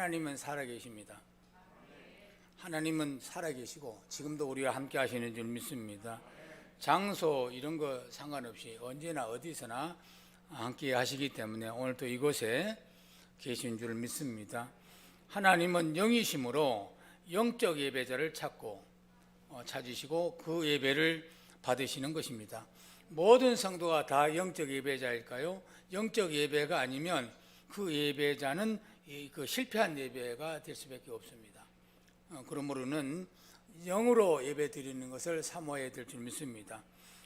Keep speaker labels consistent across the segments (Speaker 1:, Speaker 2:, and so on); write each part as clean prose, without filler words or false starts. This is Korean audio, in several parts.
Speaker 1: 하나님은 살아계십니다. 하나님은 살아계시고 지금도 우리와 함께 하시는 줄 믿습니다. 장소 이런 거 상관없이 언제나 어디서나 함께 하시기 때문에 오늘도 이곳에 계신 줄 믿습니다. 하나님은 영이심으로 영적 예배자를 찾으시고 그 예배를 받으시는 것입니다. 모든 성도가 다 영적 예배자일까요? 영적 예배가 아니면 그 예배자는 실패한 예배가 될 수밖에 없습니다. 그러므로는 영으로 예배 드리는 것을 사모해야 될 줄 믿습니다.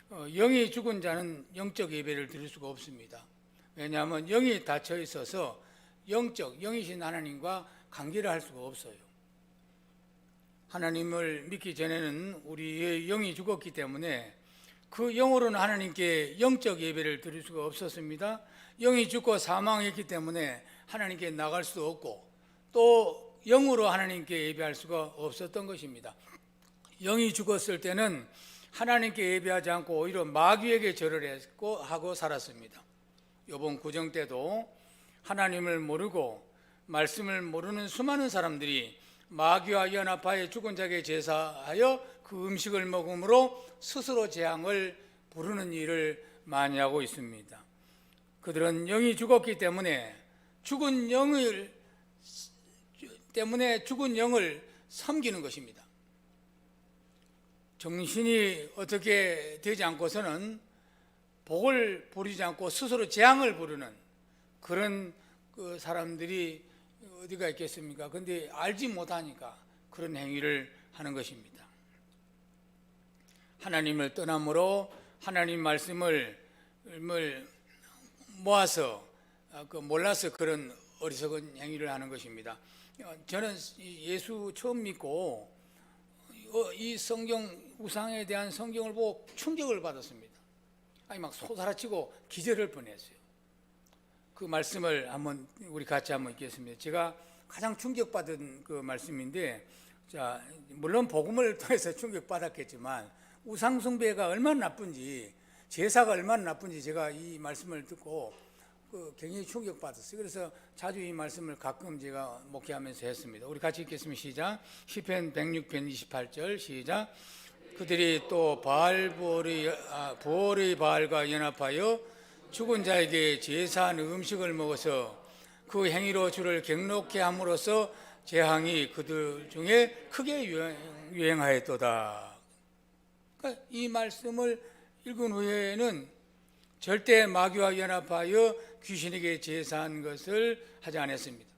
Speaker 1: 영이 죽은 자는 영적 예배를 드릴 수가 없습니다. 왜냐하면 영이 닫혀 있어서 영이신 하나님과 관계를 할 수가 없어요. 하나님을 믿기 전에는 우리의 영이 죽었기 때문에 그 영으로는 하나님께 영적 예배를 드릴 수가 없었습니다. 영이 죽고 사망했기 때문에 하나님께 나갈 수도 없고 또 영으로 하나님께 예배할 수가 없었던 것입니다. 영이 죽었을 때는 하나님께 예배하지 않고 오히려 마귀에게 절을 하고 살았습니다. 이번 구정 때도 하나님을 모르고 말씀을 모르는 수많은 사람들이 마귀와 연합하여 죽은 자에게 제사하여 그 음식을 먹음으로 스스로 재앙을 부르는 일을 많이 하고 있습니다. 그들은 영이 죽었기 때문에 죽은 영을 섬기는 것입니다. 정신이 어떻게 되지 않고서는 복을 부리지 않고 스스로 재앙을 부르는 그런 사람들이 어디가 있겠습니까? 그런데 알지 못하니까 그런 행위를 하는 것입니다. 하나님을 떠남으로 하나님 말씀을 모아서 몰라서 그런 어리석은 행위를 하는 것입니다. 저는 예수 처음 믿고 이 성경 우상에 대한 성경을 보고 충격을 받았습니다. 막 솟아라치고 기절할 뻔했어요. 그 말씀을 우리 같이 한번 읽겠습니다. 제가 가장 충격받은 그 말씀인데, 물론 복음을 통해서 충격받았겠지만 우상 숭배가 얼마나 나쁜지, 제사가 얼마나 나쁜지 제가 이 말씀을 듣고 굉장히 충격받았어요. 그래서 자주 이 말씀을 가끔 제가 목회하면서 했습니다. 우리 같이 읽겠습니다. 시작. 시편 106편 28절 시작. 그들이 또 부올의 바알과 연합하여 죽은 자에게 제사한 음식을 먹어서 그 행위로 주를 경록케 함으로써 재앙이 그들 중에 크게 유행하였도다. 그러니까 이 말씀을 읽은 후에는 절대 마귀와 연합하여 귀신에게 제사한 것을 하지 않았습니다.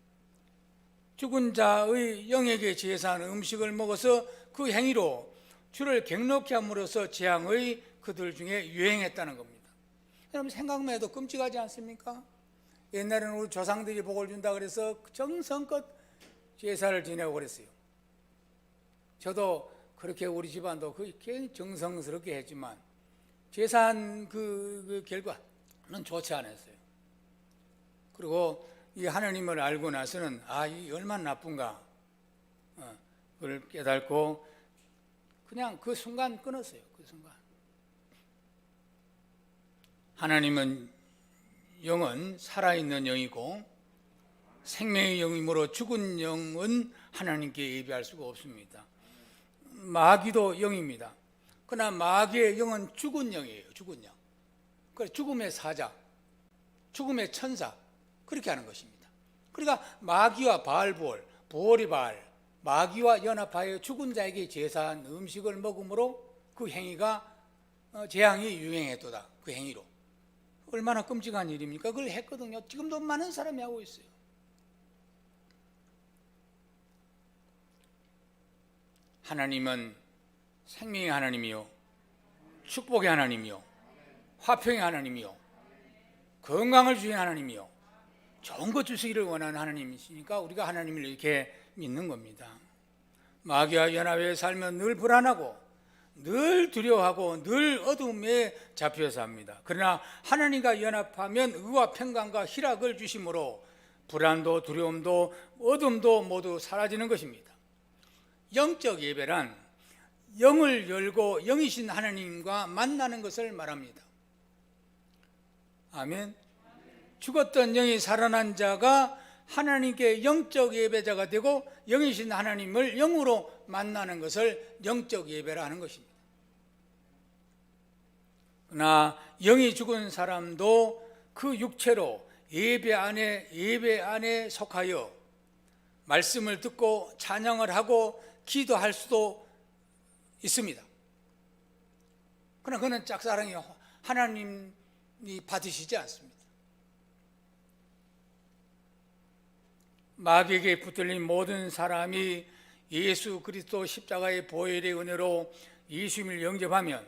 Speaker 1: 죽은 자의 영에게 제사한 음식을 먹어서 그 행위로 주를 경록케 함으로써 재앙의 그들 중에 유행했다는 겁니다. 여러분 생각만 해도 끔찍하지 않습니까? 옛날에는 우리 조상들이 복을 준다 그래서 정성껏 제사를 지내고 그랬어요. 저도 그렇게 우리 집안도 그렇게 정성스럽게 했지만 제사한 그 결과는 좋지 않았어요. 그리고 이 하나님을 알고 나서는 이 얼마나 나쁜가 그걸 깨닫고 그냥 그 순간 끊었어요. 그 순간. 하나님은 영은 살아있는 영이고 생명의 영이므로 죽은 영은 하나님께 예배할 수가 없습니다. 마귀도 영입니다. 그러나 마귀의 영은 죽은 영이에요. 죽은 영. 그래서 죽음의 사자, 죽음의 천사 그렇게 하는 것입니다. 그러니까 마귀와 부올이 바알, 마귀와 연합하여 죽은 자에게 제사한 음식을 먹음으로 그 행위가 재앙이 유행했도다. 그 행위로. 얼마나 끔찍한 일입니까? 그걸 했거든요. 지금도 많은 사람이 하고 있어요. 하나님은 생명의 하나님이요, 축복의 하나님이요, 화평의 하나님이요, 건강을 주신 하나님이요, 좋은 것 주시기를 원하는 하나님이시니까 우리가 하나님을 이렇게 믿는 겁니다. 마귀와 연합에 살면 늘 불안하고 늘 두려워하고 늘 어둠에 잡혀서 합니다. 그러나 하나님과 연합하면 의와 평강과 희락을 주심으로 불안도 두려움도 어둠도 모두 사라지는 것입니다. 영적 예배란 영을 열고 영이신 하나님과 만나는 것을 말합니다. 아멘. 죽었던 영이 살아난 자가 하나님께 영적 예배자가 되고 영이신 하나님을 영으로 만나는 것을 영적 예배라 하는 것입니다. 그러나 영이 죽은 사람도 그 육체로 예배 안에 속하여 말씀을 듣고 찬양을 하고 기도할 수도 있습니다. 그러나 그는 짝사랑이 하나님이 받으시지 않습니다. 마귀에게 붙들린 모든 사람이 예수 그리스도 십자가의 보혈의 은혜로 예수님을 영접하면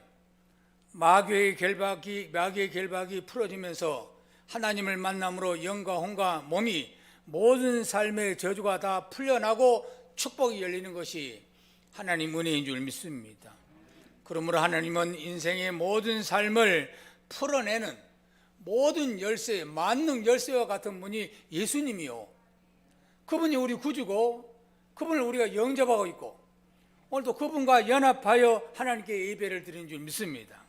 Speaker 1: 마귀의 결박이 풀어지면서 하나님을 만남으로 영과 혼과 몸이 모든 삶의 저주가 다 풀려나고 축복이 열리는 것이 하나님 은혜인 줄 믿습니다. 그러므로 하나님은 인생의 모든 삶을 풀어내는 모든 열쇠, 만능 열쇠와 같은 분이 예수님이요, 그분이 우리 구주고 그분을 우리가 영접하고 있고 오늘도 그분과 연합하여 하나님께 예배를 드리는 줄 믿습니다.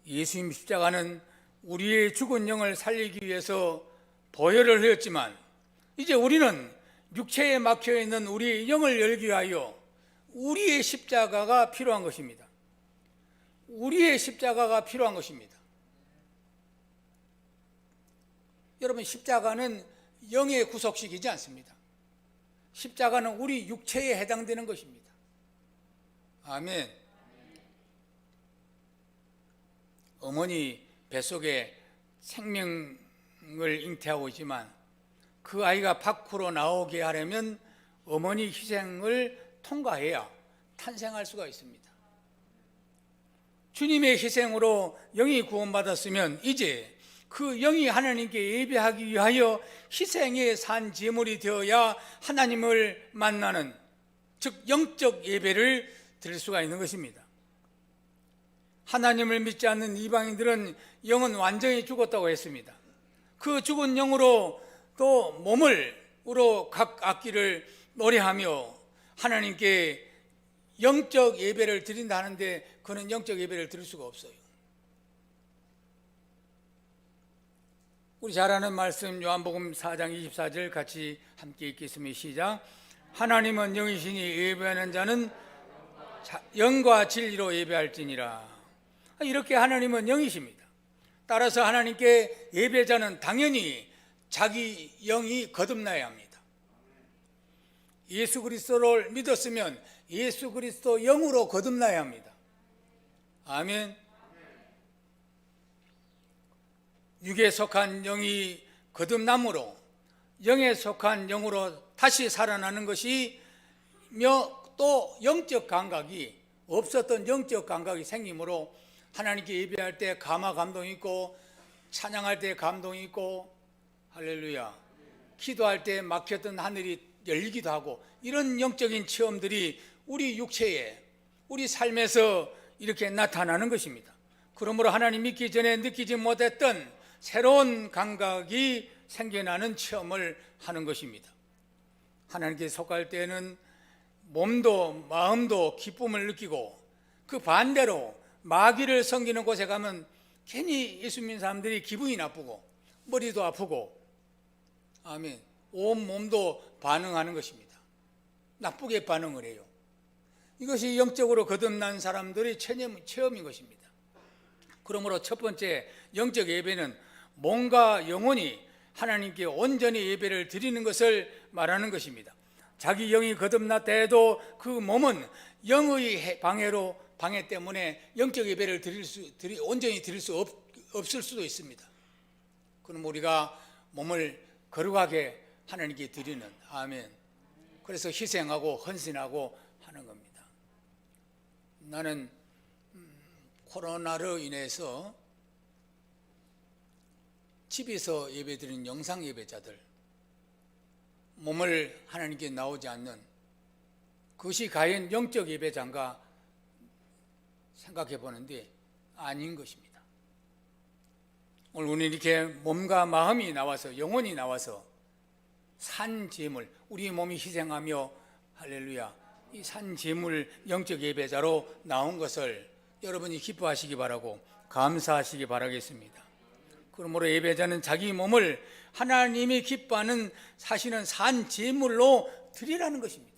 Speaker 1: 예수님 십자가는 우리의 죽은 영을 살리기 위해서 보혈을 흘렸지만 이제 우리는 육체에 막혀있는 우리의 영을 열기 위하여 우리의 십자가가 필요한 것입니다. 우리의 십자가가 필요한 것입니다. 여러분, 십자가는 영의 구속식이지 않습니다. 십자가는 우리 육체에 해당되는 것입니다. 아멘. 어머니 뱃속에 생명을 잉태하고 있지만 그 아이가 밖으로 나오게 하려면 어머니 희생을 통과해야 탄생할 수가 있습니다. 주님의 희생으로 영이 구원받았으면 이제 그 영이 하나님께 예배하기 위하여 희생의 산 제물이 되어야 하나님을 만나는, 즉 영적 예배를 드릴 수가 있는 것입니다. 하나님을 믿지 않는 이방인들은 영은 완전히 죽었다고 했습니다. 그 죽은 영으로 또 몸으로 각 악기를 노래하며 하나님께 영적 예배를 드린다 하는데 그는 영적 예배를 드릴 수가 없어요. 우리 잘 아는 말씀 요한복음 4장 24절 같이 함께 읽겠습니다. 시작. 하나님은 영이시니 예배하는 자는 영과 진리로 예배할지니라. 이렇게 하나님은 영이십니다. 따라서 하나님께 예배자는 당연히 자기 영이 거듭나야 합니다. 예수 그리스도를 믿었으면 예수 그리스도 영으로 거듭나야 합니다. 아멘. 육에 속한 영이 거듭남으로 영에 속한 영으로 다시 살아나는 것이며 또 영적 감각이 없었던 영적 감각이 생기므로 하나님께 예배할 때 감화 감동이 있고 찬양할 때 감동이 있고 할렐루야, 기도할 때 막혔던 하늘이 열리기도 하고 이런 영적인 체험들이 우리 육체에 우리 삶에서 이렇게 나타나는 것입니다. 그러므로 하나님 믿기 전에 느끼지 못했던 새로운 감각이 생겨나는 체험을 하는 것입니다. 하나님께 속할 때는 몸도 마음도 기쁨을 느끼고 그 반대로 마귀를 섬기는 곳에 가면 괜히 예수 믿는 사람들이 기분이 나쁘고 머리도 아프고 아멘, 온 몸도 반응하는 것입니다. 나쁘게 반응을 해요. 이것이 영적으로 거듭난 사람들의 체험인 것입니다. 그러므로 첫 번째 영적 예배는 몸과 영혼이 하나님께 온전히 예배를 드리는 것을 말하는 것입니다. 자기 영이 거듭났다 해도 그 몸은 영의 방해 때문에 영적 예배를 온전히 드릴 수 없을 수도 있습니다. 그럼 우리가 몸을 거룩하게 하나님께 드리는, 아멘, 그래서 희생하고 헌신하고 하는 겁니다. 나는 코로나로 인해서 집에서 예배드리는 영상 예배자들, 몸을 하나님께 나오지 않는 그것이 과연 영적 예배자인가 생각해 보는데 아닌 것입니다. 오늘 우리 이렇게 몸과 마음이 나와서 영혼이 나와서 산 제물, 우리 몸이 희생하며 할렐루야, 이 산 제물 영적 예배자로 나온 것을 여러분이 기뻐하시기 바라고 감사하시기 바라겠습니다. 그러므로 예배자는 자기 몸을 하나님이 기뻐하는 사시는 산 제물로 드리라는 것입니다.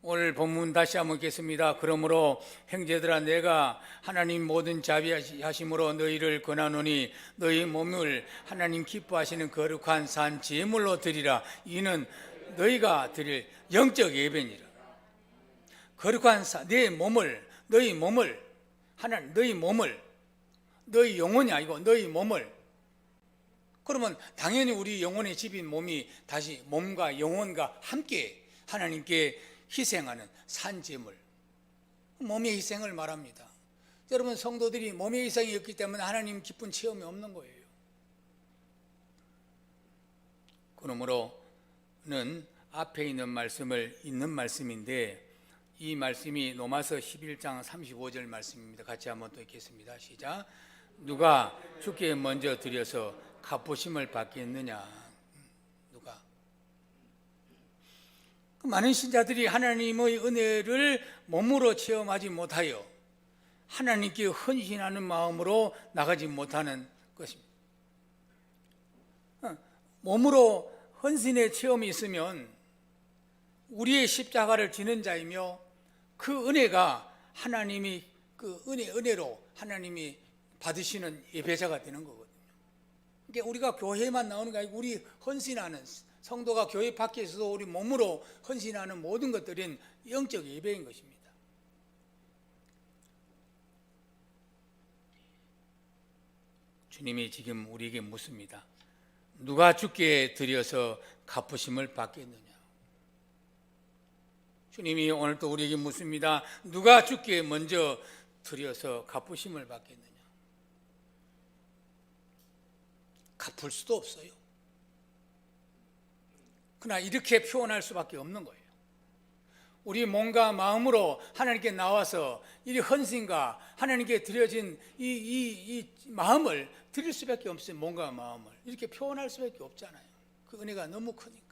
Speaker 1: 오늘 본문 다시 한번 읽겠습니다. 그러므로 형제들아, 내가 하나님 모든 자비하심으로 너희를 권하노니 너희 몸을 하나님 기뻐하시는 거룩한 산 제물로 드리라. 이는 너희가 드릴 영적 예배니라. 거룩한 내 몸을, 너희 몸을, 하나님 너희 몸을, 너희 영혼이 아니고 너희 몸을. 그러면 당연히 우리 영혼의 집인 몸이 다시 몸과 영혼과 함께 하나님께 희생하는 산제물, 몸의 희생을 말합니다. 여러분, 성도들이 몸의 희생이 없기 때문에 하나님 기쁜 체험이 없는 거예요. 그러므로는 앞에 있는 말씀을 있는 말씀인데, 이 말씀이 로마서 11장 35절 말씀입니다. 같이 한번 또 읽겠습니다. 시작. 누가 주께 먼저 드려서 갚으심을 받겠느냐. 누가? 많은 신자들이 하나님의 은혜를 몸으로 체험하지 못하여 하나님께 헌신하는 마음으로 나가지 못하는 것입니다. 몸으로 헌신의 체험이 있으면 우리의 십자가를 지는 자이며 그 은혜가 하나님이 그 은혜로 하나님이 받으시는 예배자가 되는 거거든요. 그러니까 우리가 교회만 나오는 게 아니고 우리 헌신하는 성도가 교회 밖에서도 우리 몸으로 헌신하는 모든 것들은 영적 예배인 것입니다. 주님이 지금 우리에게 묻습니다. 누가 주께 드려서 갚으심을 받겠느냐. 주님이 오늘 또 우리에게 묻습니다. 누가 주께 먼저 드려서 갚으심을 받겠느냐. 갚을 수도 없어요. 그러나 이렇게 표현할 수밖에 없는 거예요. 우리 몸과 마음으로 하나님께 나와서 이 헌신과 하나님께 드려진 이 마음을 드릴 수밖에 없어요. 몸과 마음을 이렇게 표현할 수밖에 없잖아요. 그 은혜가 너무 크니까.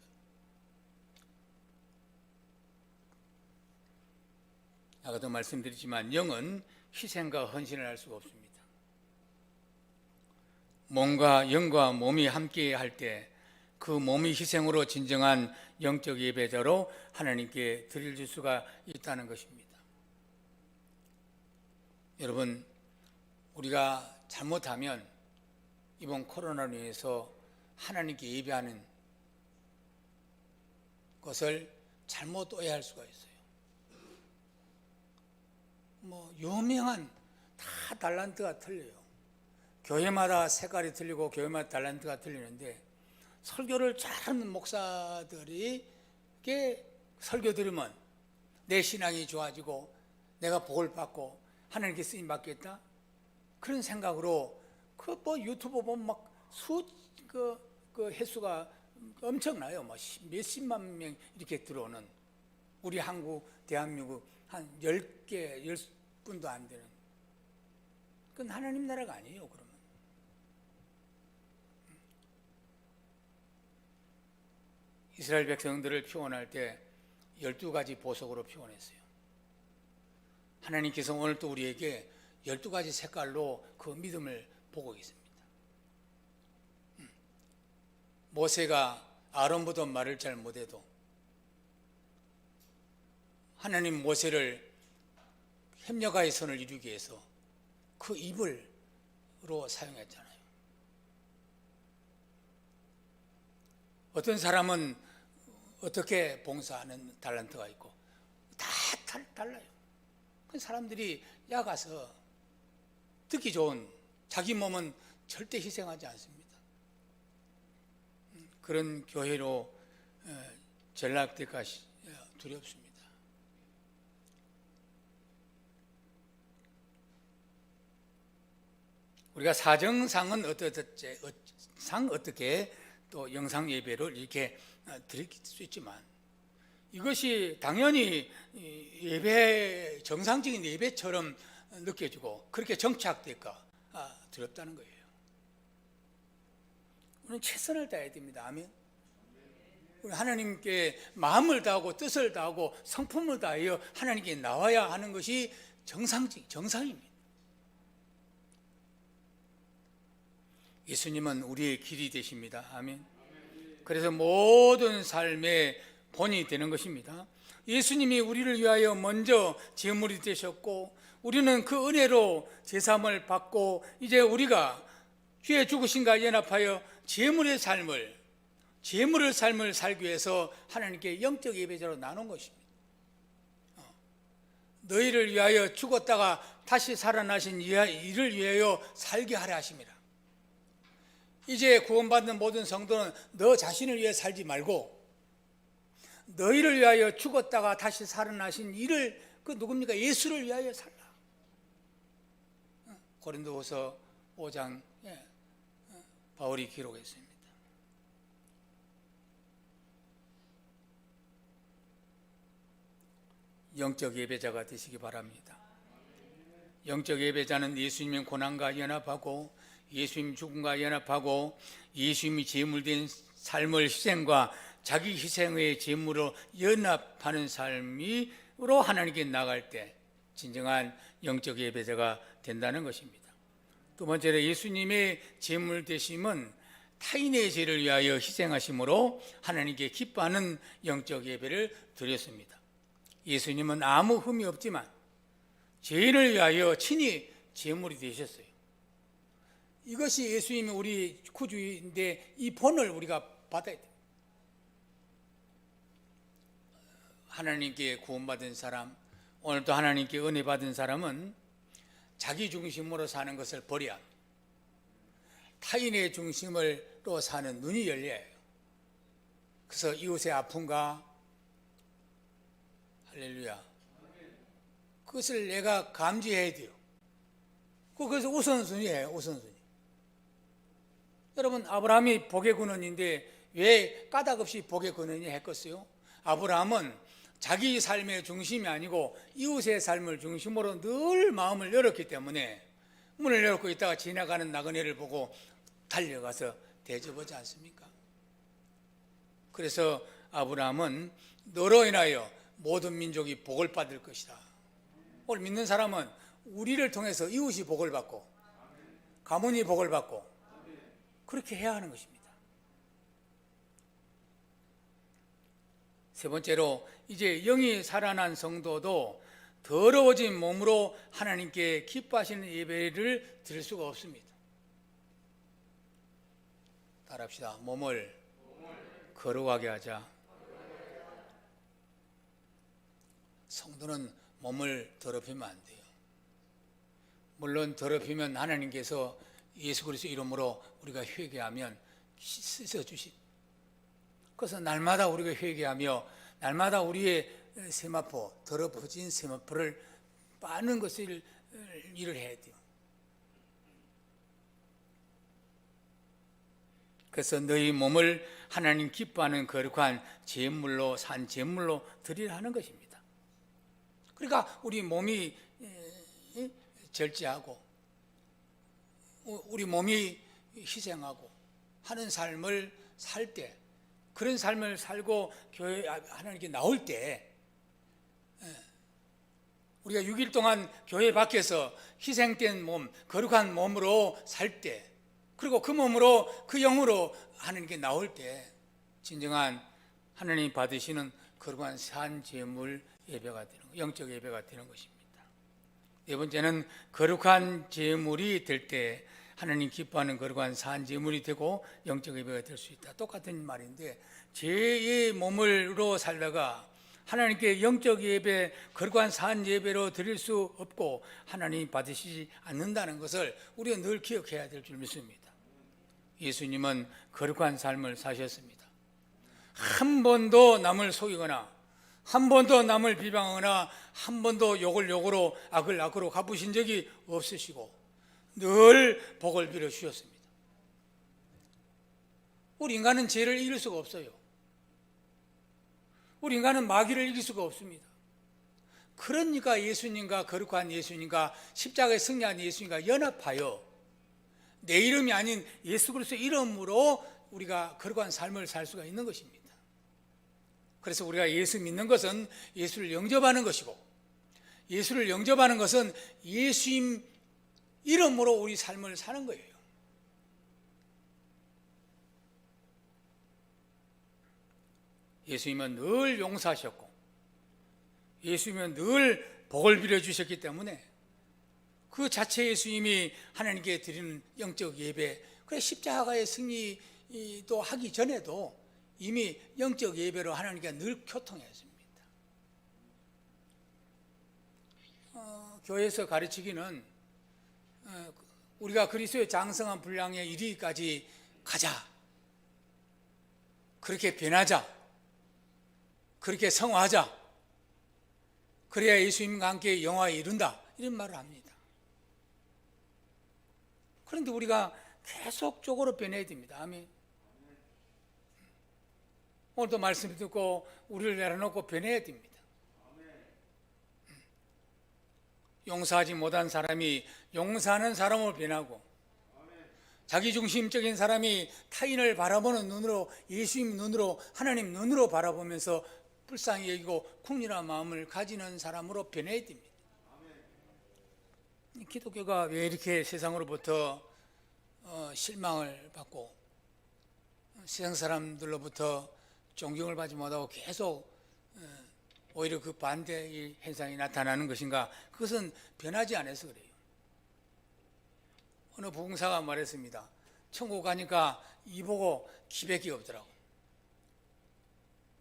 Speaker 1: 아까도 말씀드렸지만 영은 희생과 헌신을 할 수가 없습니다. 몸과 영과 몸이 함께 할 때 그 몸이 희생으로 진정한 영적 예배자로 하나님께 드릴 수가 있다는 것입니다. 여러분, 우리가 잘못하면 이번 코로나로 인해서 하나님께 예배하는 것을 잘못 오해할 수가 있어요. 유명한 다 달란트가 틀려요. 교회마다 색깔이 틀리고 교회마다 달란트가 틀리는데 설교를 잘하는 목사들이 설교 들으면 내 신앙이 좋아지고 내가 복을 받고 하나님께 쓰임 받겠다 그런 생각으로 유튜브 보면 그 횟수가 엄청나요. 몇십만 명 이렇게 들어오는 우리 한국 대한민국 한 10개 10분도 안 되는 그건 하나님 나라가 아니에요. 그러면 이스라엘 백성들을 표현할 때 12가지 보석으로 표현했어요. 하나님께서 오늘 또 우리에게 12가지 색깔로 그 믿음을 보고 있습니다. 모세가 아론보다 말을 잘 못해도 하나님 모세를 협력하의 선을 이루기 위해서 그 입으로 사용했잖아요. 어떤 사람은 어떻게 봉사하는 달란트가 있고 다 달라요. 그 사람들이 야가서 듣기 좋은 자기 몸은 절대 희생하지 않습니다. 그런 교회로 전락될까 두렵습니다. 우리가 사정상은 어떻게 또 영상 예배를 이렇게 드릴 수 있지만 이것이 당연히 예배 정상적인 예배처럼 느껴지고 그렇게 정착될까 두렵다는 거예요. 우리는 최선을 다해야 됩니다. 아멘. 우리 하나님께 마음을 다하고 뜻을 다하고 성품을 다하여 하나님께 나와야 하는 것이 정상입니다. 예수님은 우리의 길이 되십니다. 아멘. 그래서 모든 삶의 본이 되는 것입니다. 예수님이 우리를 위하여 먼저 제물이 되셨고, 우리는 그 은혜로 제사함을 받고, 이제 우리가 주의 죽으심과 연합하여 제물의 삶을 살기 위해서 하나님께 영적 예배자로 나눈 것입니다. 너희를 위하여 죽었다가 다시 살아나신 이를 위하여 살게 하려 하십니다. 이제 구원받는 모든 성도는 너 자신을 위해 살지 말고 너희를 위하여 죽었다가 다시 살아나신 이를, 그 누굽니까? 예수를 위하여 살라. 고린도후서 5장 바울이 기록했습니다. 영적 예배자가 되시기 바랍니다. 영적 예배자는 예수님의 고난과 연합하고, 예수님 죽음과 연합하고, 예수님이 제물된 삶을 희생과 자기 희생의 제물로 연합하는 삶으로 하나님께 나갈 때 진정한 영적 예배자가 된다는 것입니다. 두 번째로, 예수님의 제물 되심은 타인의 죄를 위하여 희생하심으로 하나님께 기뻐하는 영적 예배를 드렸습니다. 예수님은 아무 흠이 없지만 죄인을 위하여 친히 제물이 되셨어요. 이것이 예수님이 우리 구주인데, 이 본을 우리가 받아야 돼요. 하나님께 구원받은 사람, 오늘도 하나님께 은혜 받은 사람은 자기 중심으로 사는 것을 버려야 합니다. 타인의 중심으로 사는 눈이 열려야 해요. 그래서 이웃의 아픔과, 할렐루야, 그것을 내가 감지해야 돼요. 그래서 우선순위예요. 우선순위. 여러분, 아브라함이 복의 근원인데 왜 까닭없이 복의 근원이 했겠어요? 아브라함은 자기 삶의 중심이 아니고 이웃의 삶을 중심으로 늘 마음을 열었기 때문에 문을 열고 있다가 지나가는 나그네를 보고 달려가서 대접하지 않습니까? 그래서 아브라함은 너로 인하여 모든 민족이 복을 받을 것이다. 오늘 믿는 사람은 우리를 통해서 이웃이 복을 받고 가문이 복을 받고 그렇게 해야 하는 것입니다. 세 번째로, 이제 영이 살아난 성도도 더러워진 몸으로 하나님께 기뻐하시는 예배를 드릴 수가 없습니다. 따라합시다. 몸을 거룩하게 하자. 성도는 몸을 더럽히면 안 돼요. 물론 더럽히면 하나님께서 예수 그리스도 이름으로 우리가 회개하면 씻어주십니다. 그래서 날마다 우리가 회개하며 날마다 우리의 세마포, 더럽혀진 세마포를 빠는 것을 일을 해야 돼요. 그래서 너희 몸을 하나님 기뻐하는 거룩한 제물로, 산 제물로 드리라 하는 것입니다. 그러니까 우리 몸이 절제하고 우리 몸이 희생하고 하는 삶을 살 때, 그런 삶을 살고 교회 하나님께 나올 때, 우리가 6일 동안 교회 밖에서 희생된 몸, 거룩한 몸으로 살 때, 그리고 그 몸으로, 그 영으로 하나님께 나올 때 진정한 하나님 받으시는 거룩한 산 제물 예배가 되는, 영적 예배가 되는 것입니다. 네 번째는, 거룩한 제물이 될 때 하나님 기뻐하는 거룩한 산 제물이 되고 영적 예배가 될 수 있다. 똑같은 말인데, 죄의 몸으로 살다가 하나님께 영적 예배, 거룩한 산 예배로 드릴 수 없고 하나님 받으시지 않는다는 것을 우리가 늘 기억해야 될 줄 믿습니다. 예수님은 거룩한 삶을 사셨습니다. 한 번도 남을 속이거나 한 번도 남을 비방하거나 한 번도 욕을 욕으로 악을 악으로 갚으신 적이 없으시고 늘 복을 빌어 주셨습니다. 우리 인간은 죄를 이길 수가 없어요. 우리 인간은 마귀를 이길 수가 없습니다. 그러니까 예수님과, 거룩한 예수님과, 십자가에 승리한 예수님과 연합하여 내 이름이 아닌 예수 그리스도 이름으로 우리가 거룩한 삶을 살 수가 있는 것입니다. 그래서 우리가 예수 믿는 것은 예수를 영접하는 것이고, 예수를 영접하는 것은 예수님 이름으로 우리 삶을 사는 거예요. 예수님은 늘 용서하셨고 예수님은 늘 복을 빌어주셨기 때문에 그 자체 예수님이 하나님께 드리는 영적 예배, 그래 십자가의 승리도 하기 전에도 이미 영적 예배로 하나님께 늘 교통했습니다. 교회에서 가르치기는 우리가 그리스도의 장성한 분량에 이르기까지 가자, 그렇게 변하자, 그렇게 성화하자, 그래야 예수님과 함께 영화에 이른다, 이런 말을 합니다. 그런데 우리가 계속적으로 변해야 됩니다. 아멘. 오늘도 말씀 듣고 우리를 내려놓고 변해야 됩니다. 용서하지 못한 사람이 용서하는 사람으로 변하고, 자기중심적인 사람이 타인을 바라보는 눈으로, 예수님 눈으로, 하나님 눈으로 바라보면서 불쌍히 여기고 국률한 마음을 가지는 사람으로 변해야 됩니다. 기독교가 왜 이렇게 세상으로부터 실망을 받고 세상 사람들로부터 존경을 받지 못하고 계속 오히려 그 반대의 현상이 나타나는 것인가? 그것은 변하지 않아서 그래요. 어느 부흥사가 말했습니다. 천국 가니까 이보고 기백이 없더라고.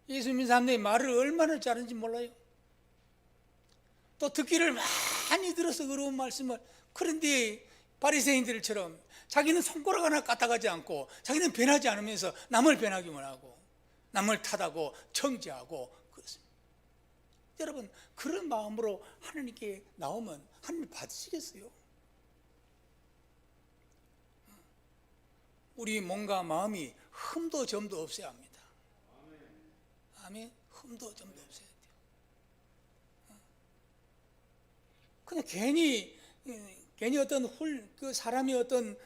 Speaker 1: 예수 믿는 사람들이 말을 얼마나 잘하는지 몰라요. 또 듣기를 많이 들어서 어려운 말씀을, 그런데 바리새인들처럼 자기는 손가락 하나 까딱하지 않고 자기는 변하지 않으면서 남을 변하기만 하고 남을 탓하고 정죄하고 그렇습니다. 여러분, 그런 마음으로 하나님께 나오면 하나님 받으시겠어요? 우리 몸과 마음이 흠도 점도 없어야 합니다. 아멘. 흠도 점도 없어야 돼요. 근데 괜히 어떤 그 사람이 어떤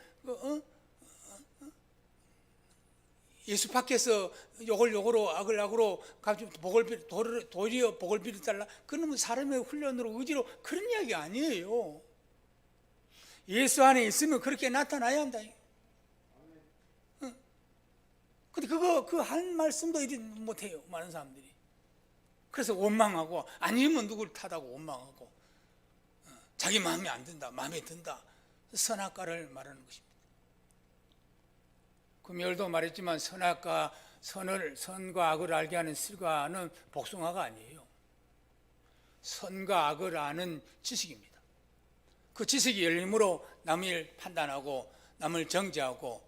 Speaker 1: 예수 밖에서 욕을 욕으로 악을 악으로 도리어 복을 빌어달라, 그러면 사람의 훈련으로 의지로 그런 이야기 아니에요. 예수 안에 있으면 그렇게 나타나야 한다. 근데 그 한 말씀도 이리 못해요, 많은 사람들이. 그래서 원망하고, 아니면 누구를 탓하고 원망하고, 자기 마음에 안 든다, 마음에 든다, 선악과를 말하는 것입니다. 금요일도 말했지만 선과 악을 알게 하는 실과는 복숭아가 아니에요. 선과 악을 아는 지식입니다. 그 지식이 열림으로 남을 판단하고 남을 정죄하고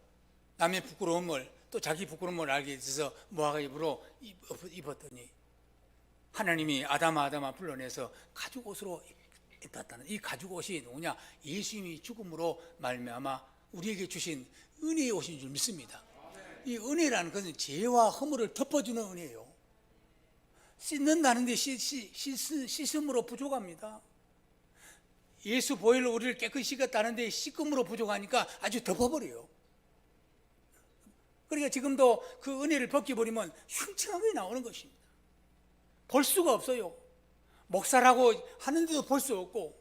Speaker 1: 남의 부끄러움을, 또 자기 부끄러움을 알게 돼서 모아가 입으로 입었더니 하나님이 아담아 불러내서 가죽옷으로 입혔다는, 이 가죽옷이 누구냐? 예수님이 죽음으로 말미암아 우리에게 주신 은혜의 옷인 줄 믿습니다. 이 은혜라는 것은 죄와 허물을 덮어주는 은혜예요. 씻는다는데 씻음으로 부족합니다. 예수 보혈로 우리를 깨끗이 씻었다는데 씻음으로 부족하니까 아주 덮어버려요. 그러니까 지금도 그 은혜를 벗겨버리면 흉측하게 나오는 것입니다. 볼 수가 없어요. 목사라고 하는데도 볼 수 없고,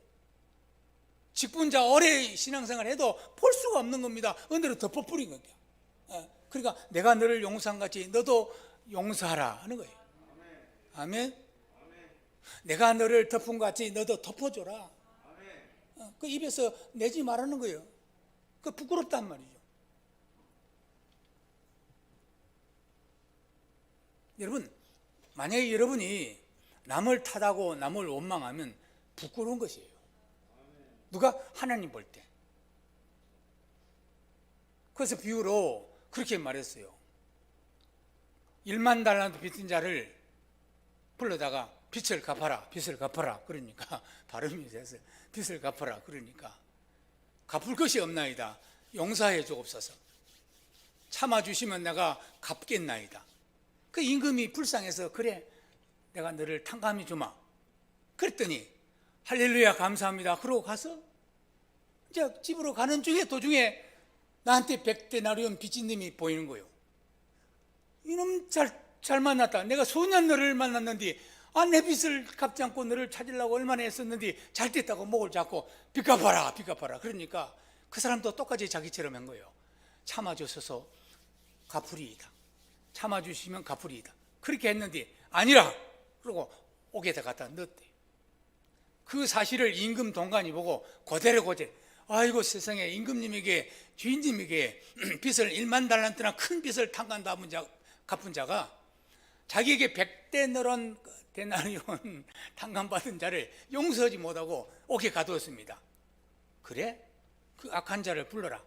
Speaker 1: 직분자 오래 신앙생활 해도 볼 수가 없는 겁니다. 은혜로 덮어버린 겁니다. 그러니까 내가 너를 용서한 같이 너도 용서하라 하는 거예요. 아멘. 내가 너를 덮은 것 같이 너도 덮어줘라. 그 입에서 내지 말라는 거예요. 그 부끄럽단 말이죠. 여러분, 만약에 여러분이 남을 탓하고 남을 원망하면 부끄러운 것이에요. 누가? 하나님 볼 때. 그래서 비유로 그렇게 말했어요. 1만 달란트 빚진 자를 불러다가 빚을 갚아라. 그러니까 발음이 됐어요. 빚을 갚아라. 그러니까 갚을 것이 없나이다. 용서해 주옵소서. 참아주시면 내가 갚겠나이다. 그 임금이 불쌍해서, 그래, 내가 너를 탕감해 주마. 그랬더니 할렐루야 감사합니다. 그러고 가서 이제 집으로 가는 중에 도중에 나한테 100데나리온 빚진 놈이 보이는 거예요. 이놈 잘 만났다. 내가 소년 너를 만났는데 내 빚을 갚지 않고 너를 찾으려고 얼마나 했었는데 잘 됐다고 목을 잡고 빚 갚아라. 그러니까 그 사람도 똑같이 자기처럼 한 거예요. 참아주셔서 갚으리이다. 참아주시면 갚으리이다. 그렇게 했는데 아니라 그러고 옥에다 갖다 넣었대. 그 사실을 임금 동관이 보고 고대로 아이고 세상에, 임금님에게, 주인님에게 빚을 1만 달란트나 큰 빚을 갚은 자가 자기에게 100데나리온 탕감받은 자를 용서하지 못하고 옥에 가두었습니다. 그래? 그 악한 자를 불러라.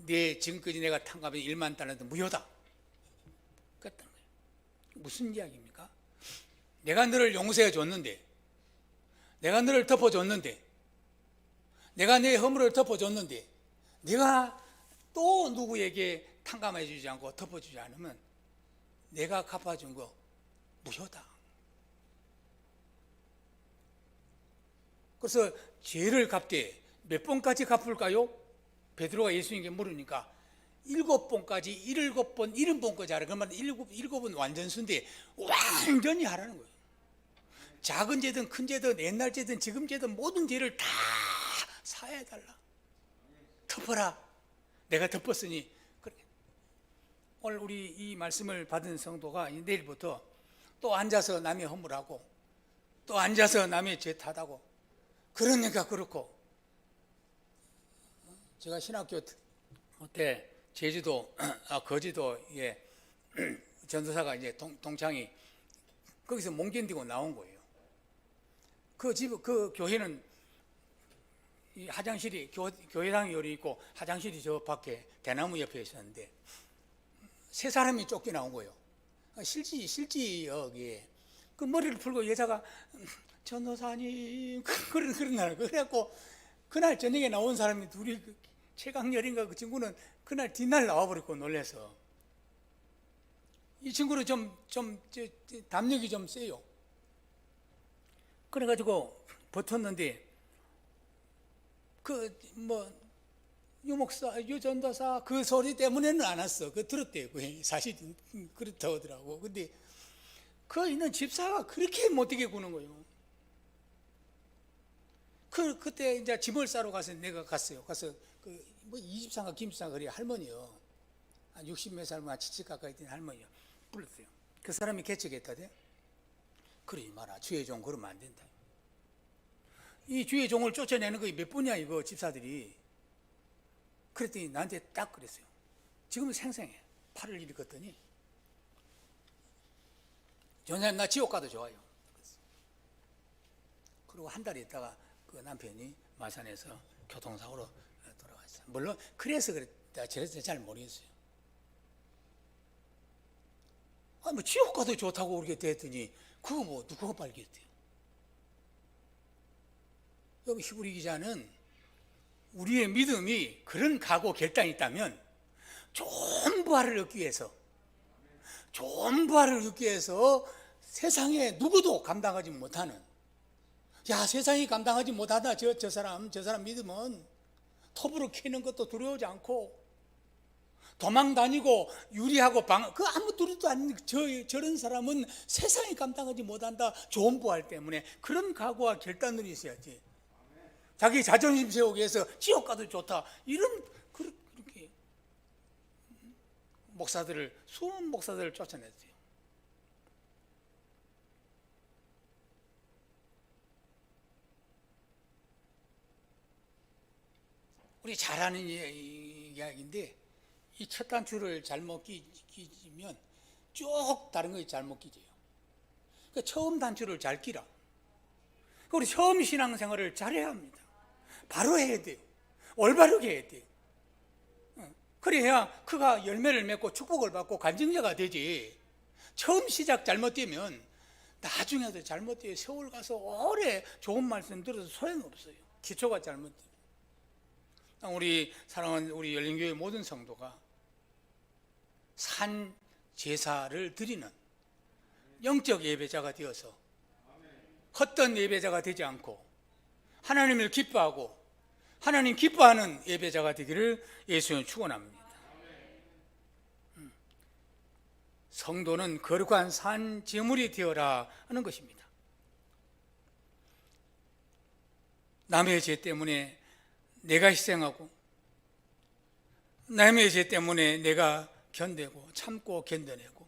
Speaker 1: 네 지금까지 내가 탕감한 1만 달란트 무효다. 그랬던 거예요. 무슨 이야기입니까? 내가 너를 용서해 줬는데, 내가 너를 덮어줬는데, 내가 내 허물을 덮어줬는데, 내가 또 누구에게 탕감해 주지 않고 덮어주지 않으면 내가 갚아준 거 무효다. 그래서 죄를 갚되 몇 번까지 갚을까요? 베드로가 예수님께 물으니까 7번까지, 7번, 70번까지 하라. 그러면 7은 완전수인데 완전히 하라는 거예요. 작은 죄든 큰 죄든 옛날 죄든 지금 죄든 모든 죄를 다 사해달라. 덮어라. 내가 덮었으니. 오늘 우리 이 말씀을 받은 성도가 내일부터 또 앉아서 남의 허물하고 또 앉아서 남의 죄 탓하고, 그러니까 그렇고, 제가 신학교 때 제주도 거제도에 전도사가 이제 동창이 거기서 못 견디고 나온 거예요. 그 교회는 이 화장실이 교회당이 요리 있고 화장실이 저 밖에 대나무 옆에 있었는데 세 사람이 쫓겨나온 거예요. 실지 여기에 그 머리를 풀고 여자가 전도사님 그런 날 그래갖고 그날 저녁에 나온 사람이 둘이 최강렬인가 그 친구는 그날 뒷날 나와버렸고 놀래서. 이 친구는 좀 담력이 좀 세요. 그래가지고 버텼는데 유 목사, 유 전도사 그 소리 때문에는 안 왔어. 그 들었대요. 그 사실 그렇다고 하더라고. 근데 그 있는 집사가 그렇게 못되게 구는 거예요. 그때 이제 짐을 싸러 가서 내가 갔어요. 가서 이 집사가 김 집사가 그래 할머니요. 한 60몇 살, 70 가까이 된 할머니요. 불렀어요. 그 사람이 개척했다대. 그러지 마라. 주의 종 그러면 안 된다. 이 주의 종을 쫓아내는 거 몇 번이야 이거 집사들이. 그랬더니 나한테 딱 그랬어요. 지금은 생생해. 팔을 일으켰더니 전사님 나 지옥 가도 좋아요. 그리고 한 달 있다가 그 남편이 마산에서 교통사고로 돌아갔어요. 물론 그래서 그랬다 저래서 잘 모르겠어요. 지옥 가도 좋다고 그렇게 됐더니 그거 누구가 발견했대요. 여기 히브리 기자는 우리의 믿음이 그런 각오 결단이 있다면 좋은 부활을 얻기 위해서 세상에 누구도 감당하지 못하는, 세상이 감당하지 못하다 저 사람 믿음은 톱으로 캐는 것도 두려우지 않고 도망 다니고 유리하고 그 아무 두려도 않는 저런 사람은 세상이 감당하지 못한다. 좋은 부활 때문에 그런 각오와 결단으로 있어야지. 자기 자존심 세우기 위해서 지옥 가도 좋다 그렇게 수많은 목사들을 쫓아냈어요. 우리 잘 아는 이야기인데 이 첫 단추를 잘못 끼면 쭉 다른 것이 잘못 끼져요. 그러니까 처음 단추를 잘 끼라. 우리 처음 신앙생활을 잘해야 합니다. 바로 해야 돼요. 올바르게 해야 돼요. 그래야 그가 열매를 맺고 축복을 받고 간증자가 되지. 처음 시작 잘못되면 나중에도 잘못돼요. 세월 가서 오래 좋은 말씀 들어서 소용없어요. 기초가 잘못돼요. 우리 사랑하는 우리 열린교회 모든 성도가 산 제사를 드리는 영적 예배자가 되어서 헛된 예배자가 되지 않고 하나님을 기뻐하고 하나님 기뻐하는 예배자가 되기를 예수님 축원합니다. 성도는 거룩한 산 제물이 되어라 하는 것입니다. 남의 죄 때문에 내가 희생하고 남의 죄 때문에 내가 견디고 참고 견뎌내고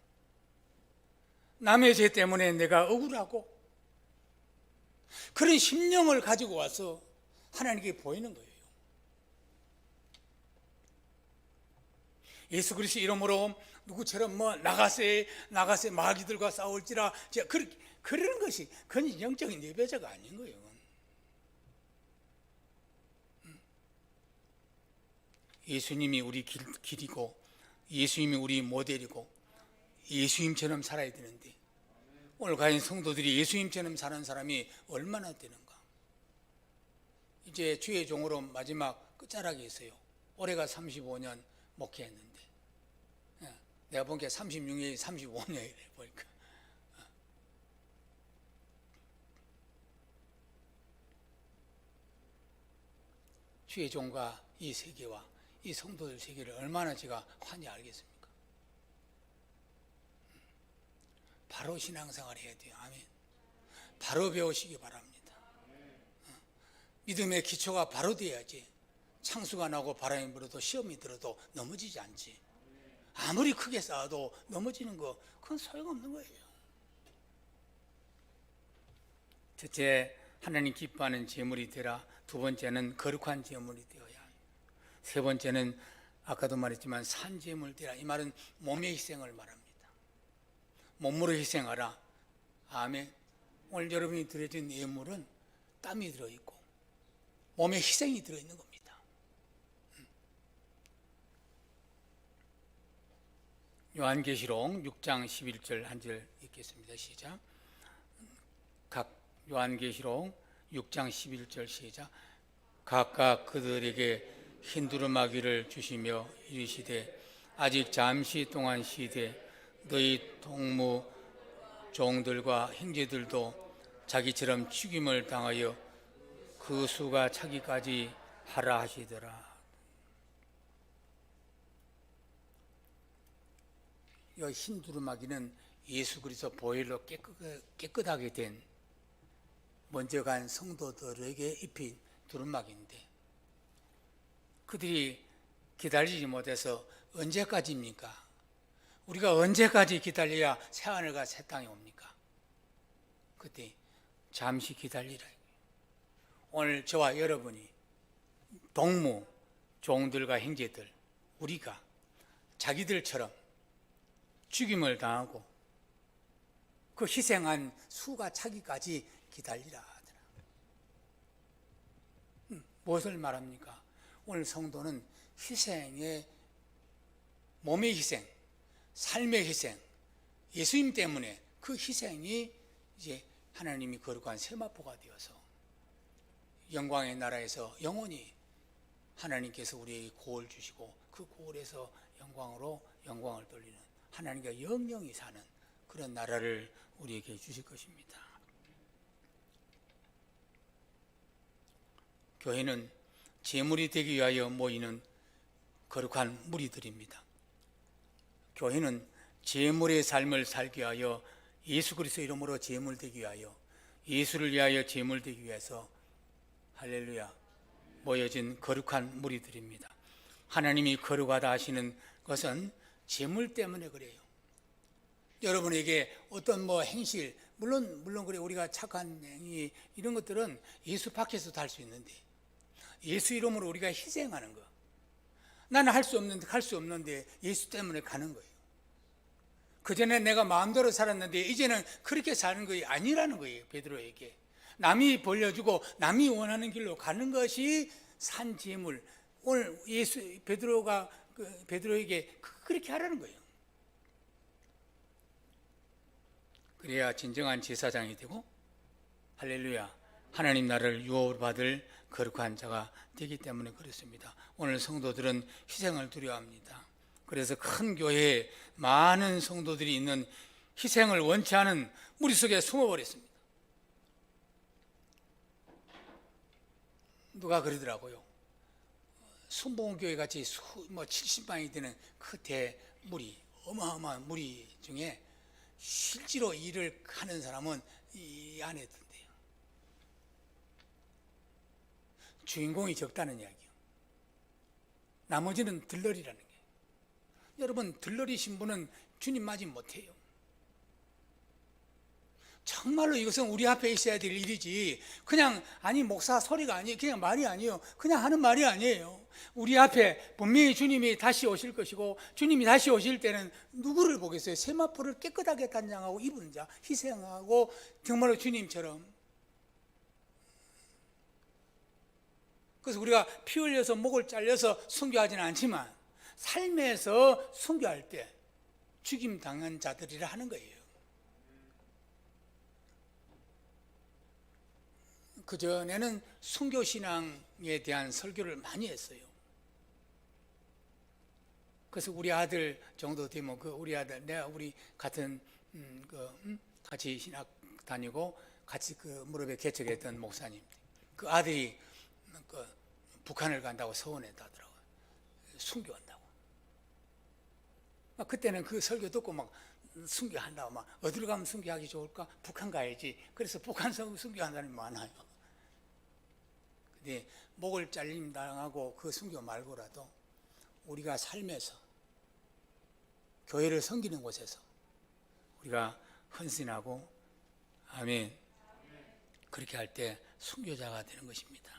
Speaker 1: 남의 죄 때문에 내가 억울하고 그런 심령을 가지고 와서 하나님께 보이는 거예요. 예수 그리스도 이름으로 누구처럼 나가세 마귀들과 싸울지라 그런 것이 그건 영적인 예배자가 아닌 거예요. 예수님이 우리 길이고 예수님이 우리 모델이고 예수님처럼 살아야 되는데 오늘 과연 성도들이 예수님처럼 사는 사람이 얼마나 되는가? 이제 주의 종으로 마지막 끝자락에 있어요. 올해가 35년 목회했는데 내가 본 게 36년이 35년이래 보니까 주의 종과 이 세계와 이 성도들 세계를 얼마나 제가 환히 알겠습니까? 바로 신앙생활 해야 돼요. 아멘. 바로 배우시기 바랍니다. 믿음의 기초가 바로 돼야지 창수가 나고 바람이 불어도 시험이 들어도 넘어지지 않지. 아무리 크게 쌓아도 넘어지는 거 그건 소용없는 거예요. 첫째, 하나님 기뻐하는 제물이 되라. 두 번째는 거룩한 제물이 되어야 합니다. 세 번째는 아까도 말했지만 산 제물 되라. 이 말은 몸의 희생을 말합니다. 몸으로 희생하라. 아멘. 오늘 여러분이 드려진 예물은 땀이 들어있고 몸의 희생이 들어있는 겁니다. 요한계시록 6장 11절 한 절 읽겠습니다. 시작. 요한계시록 6장 11절 시작. 각각 그들에게 흰 두루마기를 주시며 이르시되 아직 잠시 동안 쉬되 너희 동무 종들과 형제들도 자기처럼 죽임을 당하여 그 수가 차기까지 하라 하시더라. 이 흰 두루마기는 예수 그리스도 보혈로 깨끗하게 된 먼저 간 성도들에게 입힌 두루마기인데 그들이 기다리지 못해서 언제까지입니까? 우리가 언제까지 기다려야 새하늘과 새 땅이 옵니까? 그때 잠시 기다리라. 오늘 저와 여러분이 동무, 종들과 형제들 우리가 자기들처럼 죽임을 당하고 그 희생한 수가 차기까지 기다리라 하더라. 무엇을 말합니까? 오늘 성도는 희생의 몸의 희생, 삶의 희생, 예수님 때문에 그 희생이 이제 하나님이 거룩한 세마포가 되어서 영광의 나라에서 영원히 하나님께서 우리에게 고을 주시고 그 고을에서 영광으로 영광을 돌리는 하나님과 영영이 사는 그런 나라를 우리에게 주실 것입니다. 교회는 제물이 되기 위하여 모이는 거룩한 무리들입니다. 교회는 제물의 삶을 살기 위하여 예수 그리스도 이름으로 제물 되기 위하여 예수를 위하여 제물 되기 위해서 할렐루야 모여진 거룩한 무리들입니다. 하나님이 거룩하다 하시는 것은 제물 때문에 그래요. 여러분에게 어떤 행실 물론 그래 우리가 착한 행위 이런 것들은 예수 밖에서도 할 수 있는데 예수 이름으로 우리가 희생하는 거 나는 할 수 없는데 예수 때문에 가는 거예요. 그전에 내가 마음대로 살았는데 이제는 그렇게 사는 것이 아니라는 거예요. 베드로에게 남이 벌려주고 남이 원하는 길로 가는 것이 산 제물. 오늘 베드로가 베드로에게 그렇게 하라는 거예요. 그래야 진정한 제사장이 되고 할렐루야 하나님 나라를 유업받을 거룩한 자가 되기 때문에 그렇습니다. 오늘 성도들은 희생을 두려워합니다. 그래서 큰 교회에 많은 성도들이 있는 희생을 원치 않은 무리 속에 숨어버렸습니다. 누가 그러더라고요. 순복음교회 같이 70만이 되는 그 대무리 어마어마한 무리 중에 실제로 일을 하는 사람은 이 안에 든대요. 주인공이 적다는 이야기요. 나머지는 들러리라는 게. 여러분 들러리 신부는 주님 맞이 못해요. 정말로 이것은 우리 앞에 있어야 될 일이지, 그냥 아니 목사 소리가 아니에요, 그냥 말이 아니에요, 그냥 하는 말이 아니에요. 우리 앞에 분명히 주님이 다시 오실 것이고, 주님이 다시 오실 때는 누구를 보겠어요? 세마포를 깨끗하게 단장하고 입은 자, 희생하고 정말로 주님처럼. 그래서 우리가 피 흘려서 목을 잘려서 순교하지는 않지만 삶에서 순교할 때 죽임 당한 자들이라 하는 거예요. 그전에는 순교신앙에 대한 설교를 많이 했어요. 그래서 우리 아들 정도 되면 우리 아들, 내가 우리 같은 같이 신학 다니고 같이 무릎에 개척했던 목사님, 그 아들이 북한을 간다고 서원했다더라고요. 순교한다고. 그때는 그 설교 듣고 막 순교한다고, 막 어디로 가면 순교하기 좋을까? 북한 가야지. 그래서 북한 순교한다는 사람이 많아요. 근데 목을 잘림 당하고 그 순교 말고라도 우리가 삶에서 교회를 섬기는 곳에서 우리가 헌신하고, 아멘, 그렇게 할 때 순교자가 되는 것입니다.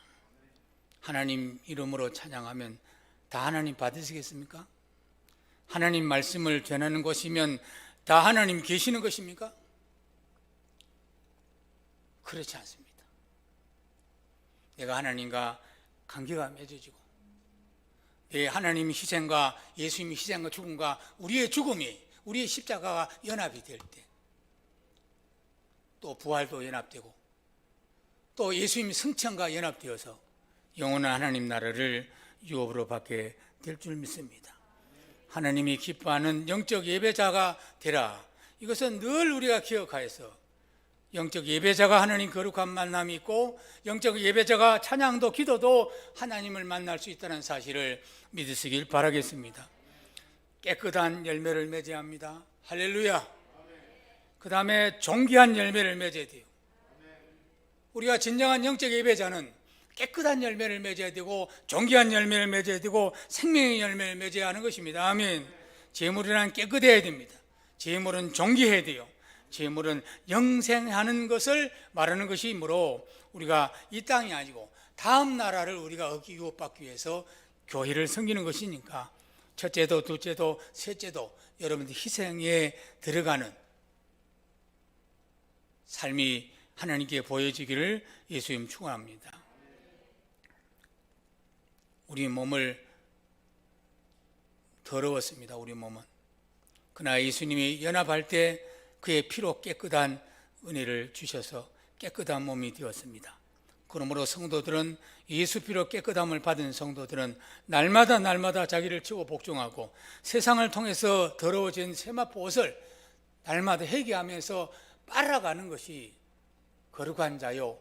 Speaker 1: 하나님 이름으로 찬양하면 다 하나님 받으시겠습니까? 하나님 말씀을 전하는 것이면 다 하나님 계시는 것입니까? 그렇지 않습니다. 내가 하나님과 관계가 맺어지고, 내 하나님 희생과 예수님의 희생과 죽음과 우리의 죽음이, 우리의 십자가가 연합이 될 때, 또 부활도 연합되고, 또 예수님의 승천과 연합되어서 영원한 하나님 나라를 유업으로 받게 될 줄 믿습니다. 하나님이 기뻐하는 영적 예배자가 되라. 이것은 늘 우리가 기억하여서 영적 예배자가 하나님 거룩한 만남이 있고, 영적 예배자가 찬양도 기도도 하나님을 만날 수 있다는 사실을 믿으시길 바라겠습니다. 깨끗한 열매를 맺어야 합니다. 할렐루야. 그 다음에 존귀한 열매를 맺어야 돼요. 우리가 진정한 영적 예배자는 깨끗한 열매를 맺어야 되고, 존귀한 열매를 맺어야 되고, 생명의 열매를 맺어야 하는 것입니다. 아멘. 제물이란 깨끗해야 됩니다. 제물은 존귀해야 돼요. 제물은 영생하는 것을 말하는 것이므로 우리가 이 땅이 아니고 다음 나라를 우리가 얻기 유업받기 위해서 교회를 섬기는 것이니까, 첫째도 둘째도 셋째도 여러분들 희생에 들어가는 삶이 하나님께 보여지기를 예수님 축원합니다. 우리 몸을 더러웠습니다. 우리 몸은. 그러나 예수님이 연합할 때 그의 피로 깨끗한 은혜를 주셔서 깨끗한 몸이 되었습니다. 그러므로 성도들은, 예수 피로 깨끗함을 받은 성도들은 날마다 자기를 치고 복종하고 세상을 통해서 더러워진 세마포 옷을 날마다 회개하면서 빨아가는 것이 거룩한 자요,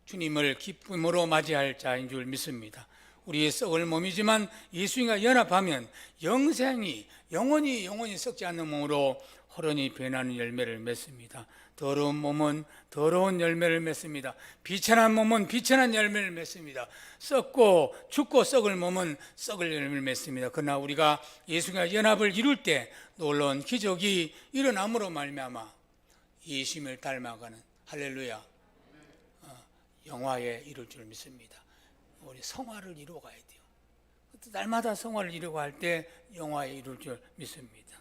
Speaker 1: 주님을 기쁨으로 맞이할 자인 줄 믿습니다. 우리의 썩을 몸이지만 예수님과 연합하면 영생이 영원히 썩지 않는 몸으로 호련히 변하는 열매를 맺습니다. 더러운 몸은 더러운 열매를 맺습니다. 비천한 몸은 비천한 열매를 맺습니다. 썩고 죽고 썩을 몸은 썩을 열매를 맺습니다. 그러나 우리가 예수님과 연합을 이룰 때 놀라운 기적이 일어남으로 말미암아 예수님을 닮아가는, 할렐루야, 영화에 이룰 줄 믿습니다. 우리 성화를 이루어 가야 돼요. 날마다 성화를 이루어 갈 때 영화에 이룰 줄 믿습니다.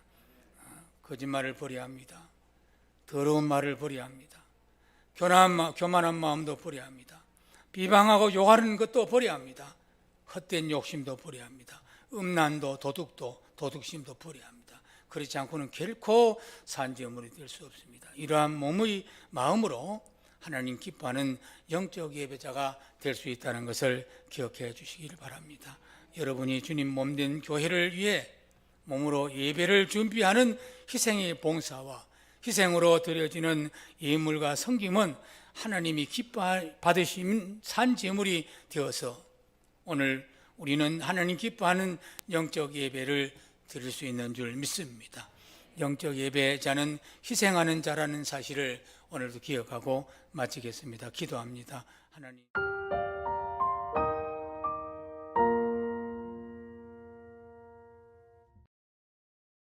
Speaker 1: 거짓말을 버려야 합니다. 더러운 말을 버려야 합니다. 교만한 마음도 버려야 합니다. 비방하고 욕하는 것도 버려야 합니다. 헛된 욕심도 버려야 합니다. 음란도 도둑심도 버려야 합니다. 그렇지 않고는 결코 산지어물이 될 수 없습니다. 이러한 몸의 마음으로 하나님 기뻐하는 영적 예배자가 될 수 있다는 것을 기억해 주시길 바랍니다. 여러분이 주님 몸된 교회를 위해 몸으로 예배를 준비하는 희생의 봉사와 희생으로 드려지는 예물과 섬김은 하나님이 받으신 산제물이 되어서 오늘 우리는 하나님 기뻐하는 영적 예배를 드릴 수 있는 줄 믿습니다. 영적 예배자는 희생하는 자라는 사실을 오늘도 기억하고 마치겠습니다. 기도합니다. 하나님.